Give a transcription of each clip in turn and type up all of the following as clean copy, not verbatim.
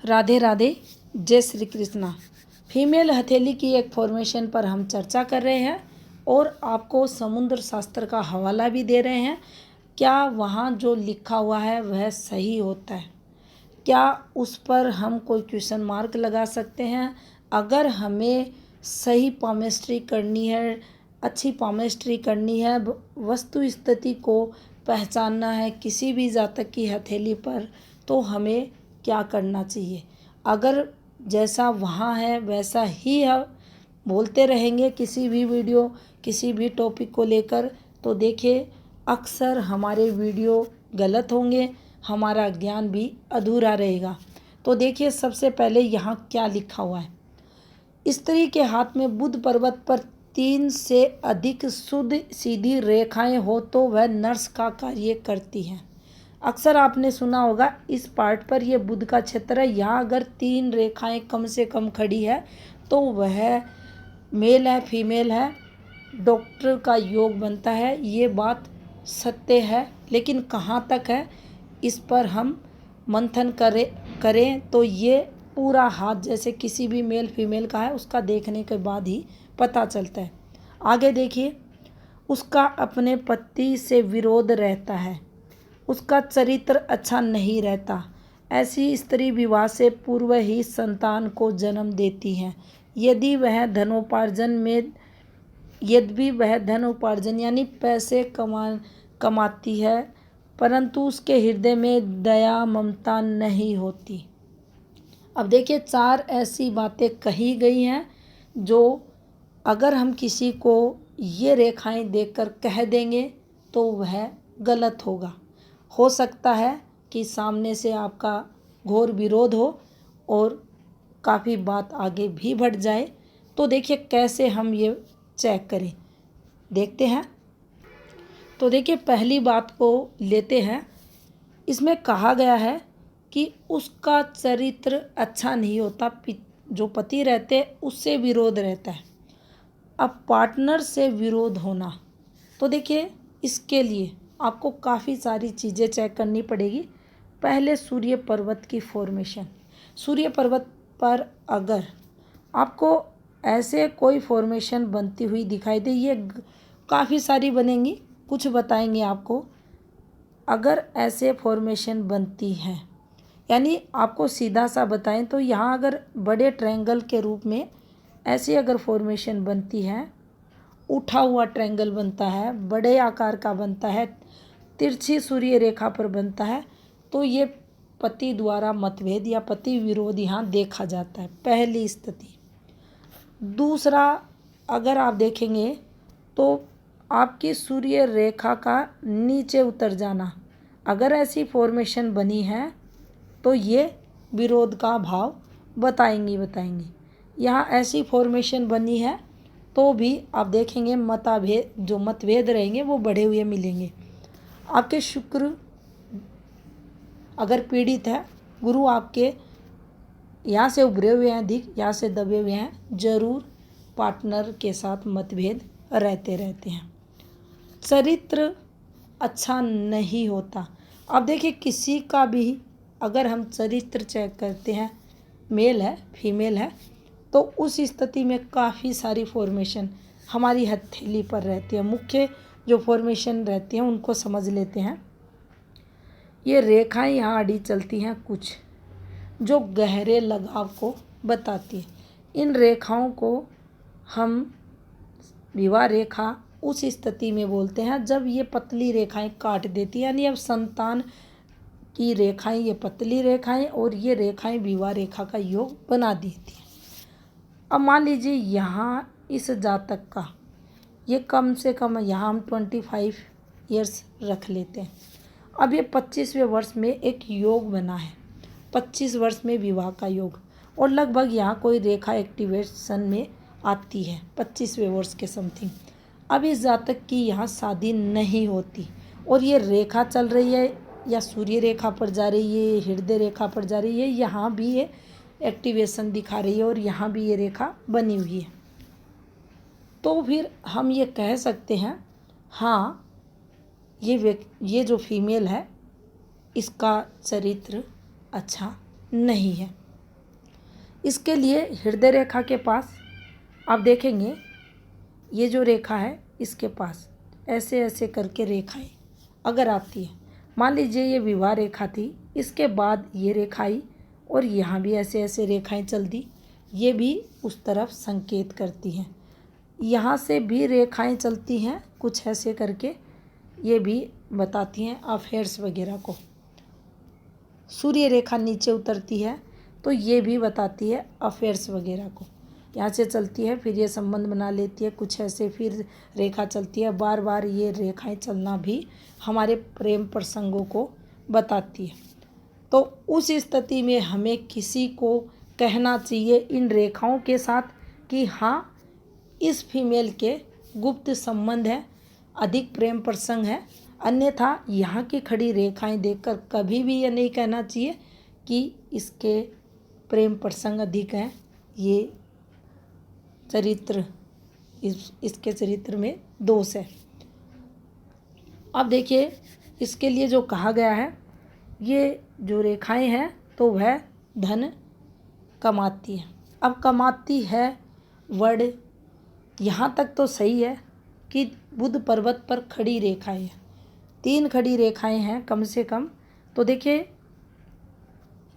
राधे राधे, जय श्री कृष्णा। फीमेल हथेली की एक फॉर्मेशन पर हम चर्चा कर रहे हैं और आपको समुद्र शास्त्र का हवाला भी दे रहे हैं। क्या वहाँ जो लिखा हुआ है वह सही होता है? क्या उस पर हम कोई क्वेश्चन मार्क लगा सकते हैं? अगर हमें सही पामेस्ट्री करनी है, अच्छी पामेस्ट्री करनी है, वस्तु स्थिति को पहचानना है किसी भी जातक की हथेली पर, तो हमें क्या करना चाहिए? अगर जैसा वहाँ है वैसा ही है बोलते रहेंगे किसी भी वीडियो, किसी भी टॉपिक को लेकर, तो देखिए अक्सर हमारे वीडियो गलत होंगे, हमारा ज्ञान भी अधूरा रहेगा। तो देखिए सबसे पहले यहाँ क्या लिखा हुआ है। स्त्री के हाथ में बुध पर्वत पर 3 से अधिक शुद्ध सीधी रेखाएं हो तो वह नर्स का कार्य करती हैं। अक्सर आपने सुना होगा इस पार्ट पर, यह बुध का क्षेत्र है, यहाँ अगर 3 रेखाएं कम से कम खड़ी है तो वह मेल है, फीमेल है, डॉक्टर का योग बनता है। ये बात सत्य है, लेकिन कहाँ तक है इस पर हम मंथन करें तो ये पूरा हाथ जैसे किसी भी मेल फीमेल का है उसका देखने के बाद ही पता चलता है। आगे देखिए, उसका अपने पति से विरोध रहता है, उसका चरित्र अच्छा नहीं रहता। ऐसी स्त्री विवाह से पूर्व ही संतान को जन्म देती है। यदि वह धन उपार्जन यानी पैसे कमाती है, परंतु उसके हृदय में दया ममता नहीं होती। अब देखिए 4 ऐसी बातें कही गई हैं जो अगर हम किसी को ये रेखाएं देखकर कह देंगे तो वह गलत होगा। हो सकता है कि सामने से आपका घोर विरोध हो और काफ़ी बात आगे भी बढ़ जाए। तो देखिए कैसे हम ये चेक करें, देखते हैं। तो देखिए पहली बात को लेते हैं। इसमें कहा गया है कि उसका चरित्र अच्छा नहीं होता, जो पति रहते उससे विरोध रहता है। अब पार्टनर से विरोध होना, तो देखिए इसके लिए आपको काफ़ी सारी चीज़ें चेक करनी पड़ेगी। पहले सूर्य पर्वत की फॉर्मेशन। सूर्य पर्वत पर अगर आपको ऐसे कोई फॉर्मेशन बनती हुई दिखाई दे, ये काफ़ी सारी बनेंगी, कुछ बताएंगे आपको। अगर ऐसे फॉर्मेशन बनती है, यानी आपको सीधा सा बताएं तो यहाँ अगर बड़े ट्रायंगल के रूप में ऐसी अगर फॉर्मेशन बनती है, उठा हुआ ट्रायंगल बनता है, बड़े आकार का बनता है, तिरछी सूर्य रेखा पर बनता है, तो ये पति द्वारा मतभेद या पति विरोध यहाँ देखा जाता है, पहली स्थिति। दूसरा, अगर आप देखेंगे तो आपकी सूर्य रेखा का नीचे उतर जाना, अगर ऐसी फॉर्मेशन बनी है तो ये विरोध का भाव बताएंगी। यहाँ ऐसी फॉर्मेशन बनी है तो भी आप देखेंगे मतभेद रहेंगे वो बढ़े हुए मिलेंगे। आपके शुक्र अगर पीड़ित है, गुरु आपके यहाँ से उभरे हुए हैं अधिक, यहाँ से दबे हुए हैं, जरूर पार्टनर के साथ मतभेद रहते हैं। चरित्र अच्छा नहीं होता। अब देखिए किसी का भी अगर हम चरित्र चेक करते हैं, मेल है फीमेल है, तो उस स्थिति में काफ़ी सारी फॉर्मेशन हमारी हथेली पर रहती है। मुख्य जो फॉर्मेशन रहती हैं उनको समझ लेते हैं। ये रेखाएं यहाँ आड़ी चलती हैं कुछ, जो गहरे लगाव को बताती है। इन रेखाओं को हम विवाह रेखा उस स्थिति में बोलते हैं जब ये पतली रेखाएं काट देती हैं, यानी अब संतान की रेखाएं, ये पतली रेखाएं और ये रेखाएं विवाह रेखा का योग बना देती हैं। अब मान लीजिए यहाँ इस जातक का ये कम से कम, यहाँ हम 25 ईयर्स रख लेते हैं। अब ये 25वें वर्ष में एक योग बना है, 25 वर्ष में विवाह का योग, और लगभग यहाँ कोई रेखा एक्टिवेशन में आती है 25वें वर्ष के समथिंग। अब इस जातक की यहाँ शादी नहीं होती और ये रेखा चल रही है या सूर्य रेखा पर जा रही है, हृदय रेखा पर जा रही है, यहाँ भी ये एक्टिवेशन दिखा रही है और यहाँ भी ये रेखा बनी हुई है, तो फिर हम ये कह सकते हैं हाँ ये जो फीमेल है इसका चरित्र अच्छा नहीं है। इसके लिए हृदय रेखा के पास आप देखेंगे ये जो रेखा है इसके पास ऐसे ऐसे करके रेखाएं अगर आती है, मान लीजिए ये विवाह रेखा थी, इसके बाद ये रेखा आई और यहाँ भी ऐसे ऐसे रेखाएं चल दी, ये भी उस तरफ संकेत करती हैं। यहाँ से भी रेखाएं चलती हैं कुछ ऐसे करके, ये भी बताती हैं अफेयर्स वगैरह को। सूर्य रेखा नीचे उतरती है तो ये भी बताती है अफेयर्स वगैरह को। यहाँ से चलती है फिर ये संबंध बना लेती है कुछ ऐसे, फिर रेखा चलती है, बार बार ये रेखाएं चलना भी हमारे प्रेम प्रसंगों को बताती है। तो उस स्थिति में हमें किसी को कहना चाहिए इन रेखाओं के साथ कि हाँ इस फीमेल के गुप्त संबंध है, अधिक प्रेम प्रसंग है। अन्यथा यहाँ की खड़ी रेखाएं देखकर कभी भी ये नहीं कहना चाहिए कि इसके प्रेम प्रसंग अधिक हैं, ये चरित्र इसके चरित्र में दोष है। अब देखिए इसके लिए जो कहा गया है, ये जो रेखाएं हैं तो वह धन कमाती है। अब कमाती है वर्ड, यहाँ तक तो सही है कि बुध पर्वत पर खड़ी रेखाएं हैं, 3 खड़ी रेखाएं हैं कम से कम। तो देखिए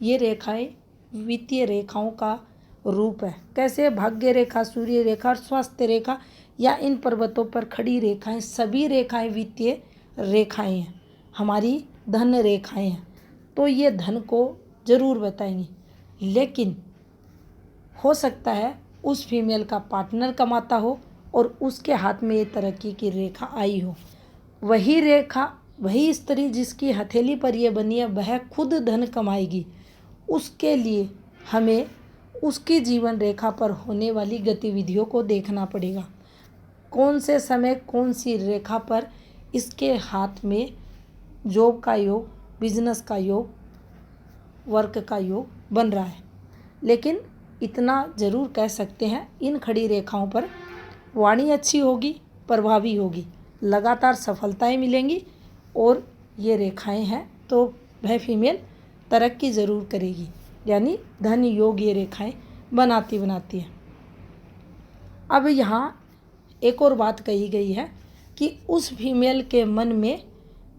ये रेखाएं वित्तीय रेखाओं का रूप है। कैसे? भाग्य रेखा, सूर्य रेखा और स्वास्थ्य रेखा या इन पर्वतों पर खड़ी रेखाएं, सभी रेखाएं वित्तीय रेखाएं हैं, हमारी धन रेखाएं हैं। तो ये धन को जरूर बताएंगी, लेकिन हो सकता है उस फीमेल का पार्टनर कमाता हो और उसके हाथ में ये तरक्की की रेखा आई हो। वही रेखा, वही स्त्री जिसकी हथेली पर ये बनी है वह खुद धन कमाएगी। उसके लिए हमें उसकी जीवन रेखा पर होने वाली गतिविधियों को देखना पड़ेगा। कौन से समय कौन सी रेखा पर इसके हाथ में जॉब का योग, बिजनेस का योग, वर्क का योग बन रहा है। लेकिन इतना ज़रूर कह सकते हैं इन खड़ी रेखाओं पर वाणी अच्छी होगी, प्रभावी होगी, लगातार सफलताएं मिलेंगी और ये रेखाएं हैं तो वह फीमेल तरक्की ज़रूर करेगी, यानी धन योग ये रेखाएं बनाती हैं। अब यहाँ एक और बात कही गई है कि उस फीमेल के मन में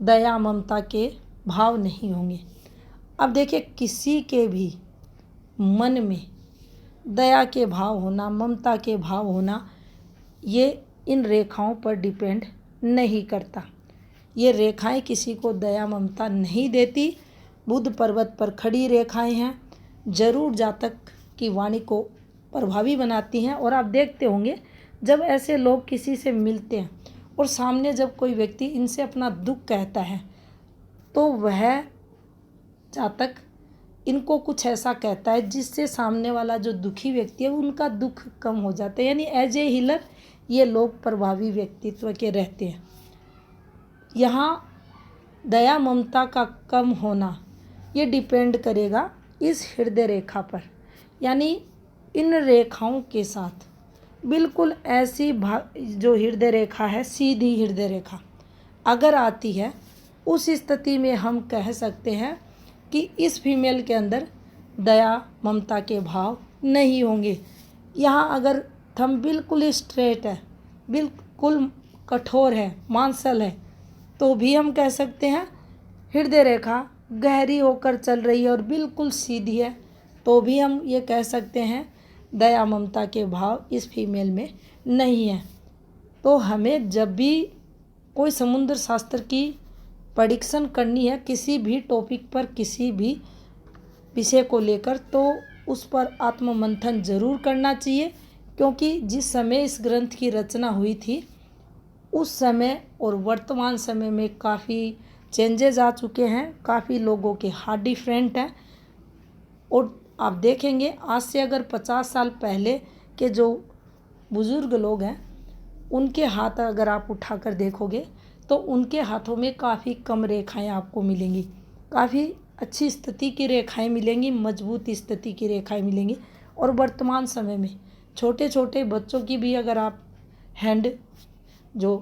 दया ममता के भाव नहीं होंगे। अब देखिए किसी के भी मन में दया के भाव होना, ममता के भाव होना, ये इन रेखाओं पर डिपेंड नहीं करता। ये रेखाएं किसी को दया ममता नहीं देती। बुध पर्वत पर खड़ी रेखाएं हैं, जरूर जातक की वाणी को प्रभावी बनाती हैं। और आप देखते होंगे जब ऐसे लोग किसी से मिलते हैं और सामने जब कोई व्यक्ति इनसे अपना दुख कहता है तो वह जातक इनको कुछ ऐसा कहता है जिससे सामने वाला जो दुखी व्यक्ति है उनका दुख कम हो जाता है। यानी एज ए हीलर ये लोग प्रभावी व्यक्तित्व के रहते हैं। यहाँ दया ममता का कम होना ये डिपेंड करेगा इस हृदय रेखा पर, यानी इन रेखाओं के साथ बिल्कुल ऐसी जो हृदय रेखा है, सीधी हृदय रेखा अगर आती है, उस स्थिति में हम कह सकते हैं कि इस फीमेल के अंदर दया ममता के भाव नहीं होंगे। यहाँ अगर थंब बिल्कुल स्ट्रेट है, बिल्कुल कठोर है, मांसल है, तो भी हम कह सकते हैं हृदय रेखा गहरी होकर चल रही है और बिल्कुल सीधी है, तो भी हम ये कह सकते हैं दया ममता के भाव इस फीमेल में नहीं है। तो हमें जब भी कोई समुद्र शास्त्र की प्रेडिक्शन करनी है किसी भी टॉपिक पर, किसी भी विषय को लेकर, तो उस पर आत्ममंथन जरूर करना चाहिए। क्योंकि जिस समय इस ग्रंथ की रचना हुई थी उस समय और वर्तमान समय में काफ़ी चेंजेस आ चुके हैं, काफ़ी लोगों के हार्ट डिफरेंट हैं। और आप देखेंगे आज से अगर 50 साल पहले के जो बुज़ुर्ग लोग हैं उनके हाथ अगर आप उठाकर देखोगे तो उनके हाथों में काफ़ी कम रेखाएं आपको मिलेंगी, काफ़ी अच्छी स्थिति की रेखाएं मिलेंगी, मजबूत स्थिति की रेखाएं मिलेंगी। और वर्तमान समय में छोटे छोटे बच्चों की भी अगर आप हैंड जो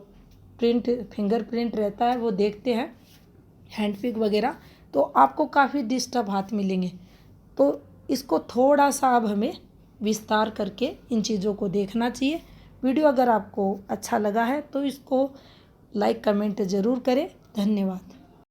प्रिंट, फिंगरप्रिंट रहता है वो देखते हैं, हैंड पिक वगैरह, तो आपको काफ़ी डिस्टर्ब हाथ मिलेंगे। तो इसको थोड़ा सा अब हमें विस्तार करके इन चीज़ों को देखना चाहिए। वीडियो अगर आपको अच्छा लगा है तो इसको लाइक कमेंट ज़रूर करें। धन्यवाद।